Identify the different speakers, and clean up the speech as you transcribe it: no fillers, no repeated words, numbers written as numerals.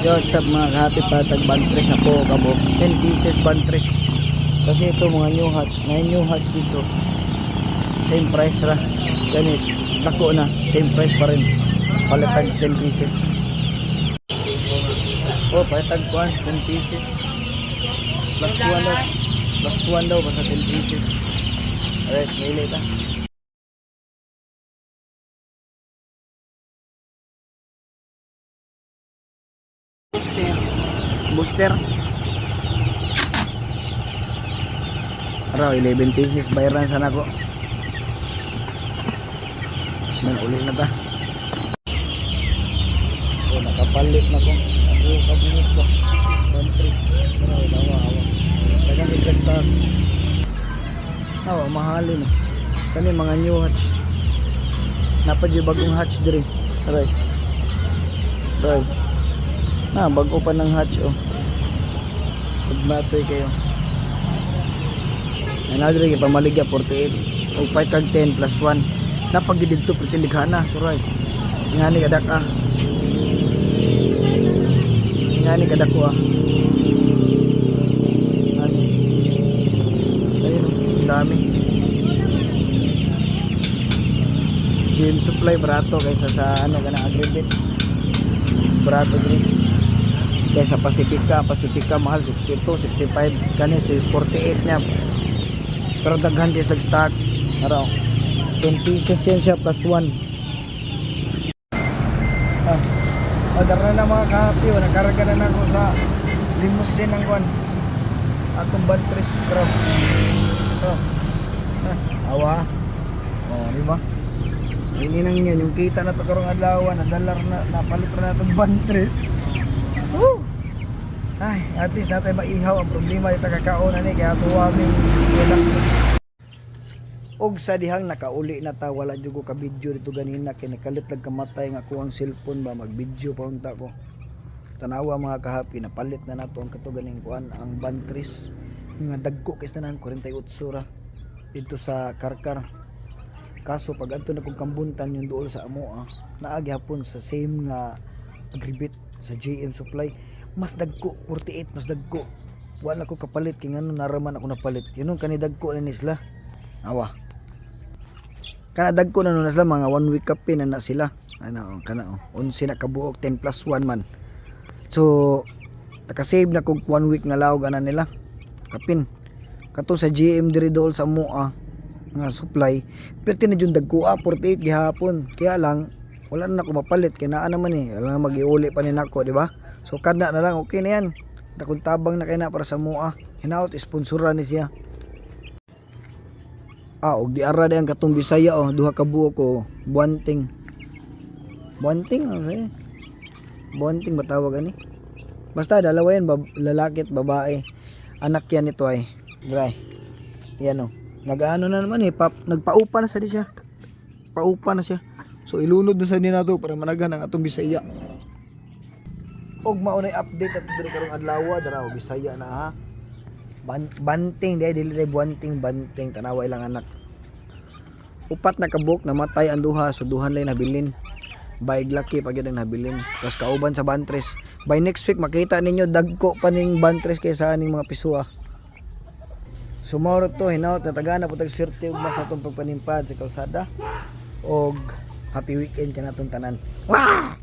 Speaker 1: Yo, what's up mga kahapit, patag bantres na po kabok 10 pieces bantres kasi ito mga new hatch, 9 new hatch dito, same price ra ganit, dako na same price pa rin, palitag 10 pieces. Oh, palitag ko 10 pieces plus 1 daw, plus 1 daw basta 10 pieces. Alright, maili ta. Booster araw 11 pieces bayaran sana ko man uli na ta. Oh, nakapalit na ko ako kabunot ko countries araw dawa dagang isla star mahalin kani mga new hatch napadyo bagong hatch diri right bago pa ng hatch pagmatoy kayo another yung pamaligya 48 o 5 tag 10 plus 1 napagidid to pretilighana turay ngani kadak ngani kadak ko ngani ayun dami gym supply barato kaysa sa ano kana agribit barato dito kaysa Pacifica mahal 62, 65 kani si 48 niya pero daghan is nag-start araw 10 pieces yan siya plus 1 madara na mga kahapi nakarga na ako sa limousine ng kwan atong bantres bro awa diba hindi nang yan yung kita na to karong adlaw nadalar na napalit na itong bantres. Ay, at least natin maihaw ang problema dito kakaon na ni kaya tuwaming og sa dihang nakauli na ta wala jud ko ka video dito ganina kay nakalit nagkamatay nga ako ang cellphone ba mag video pa unta ko tanawa mga kahapi napalit na nato ang katuganing kuan ang bantres nga dagko kay tanan 48 ra dito sa Karkar. Kaso pag adto na kong kambuntan yung dool sa amo naagi hapon sa same nga agribit sa JM Supply mas dagko 48 mas dagko wala ko kapalit kay ngano naraman ako napalit yun kani dagko na nisla awa kana dagko na nun sila mga 1 week kape na sila ano kana 11 na kabuok 10 plus 1 man so nakasave na kog 1 week nga lawg ana nila kapin kato sa GM diri dool sa amo nga supply pero tinadyon dagko 48 gihapon kaya lang wala na ako mapalit kaya naa naman wala mag-iuli pa ni nako di ba so kada na lang okay na yan takong tabang na kay na para sa mua hinaut sponsoran ni siya og di ara ang katong Bisaya duha ka buo ko buanting matawag ani basta dalawa yan lalaki at babae anak yan ito ay dry yan nagaano na naman nagpaupa na sa di siya paupa na siya so ilunod na sa ninato para managan ang atong Bisaya og maunay update at diri karong adlaw dara Bisaya na ha banting dili buanting banting tanawa ilang anak upat na kabuk namatay ang duha so duhan lay nabilin baig laki pag yun ang nabilin tas kauban sa bantres by next week makita ninyo dagko pa ning bantres kaysa aning mga pisua sumawro to hinaut na tagana putag swerte ug mas atong pagpanimpad sa kalsada og happy weekend kanatong tanan. Wah!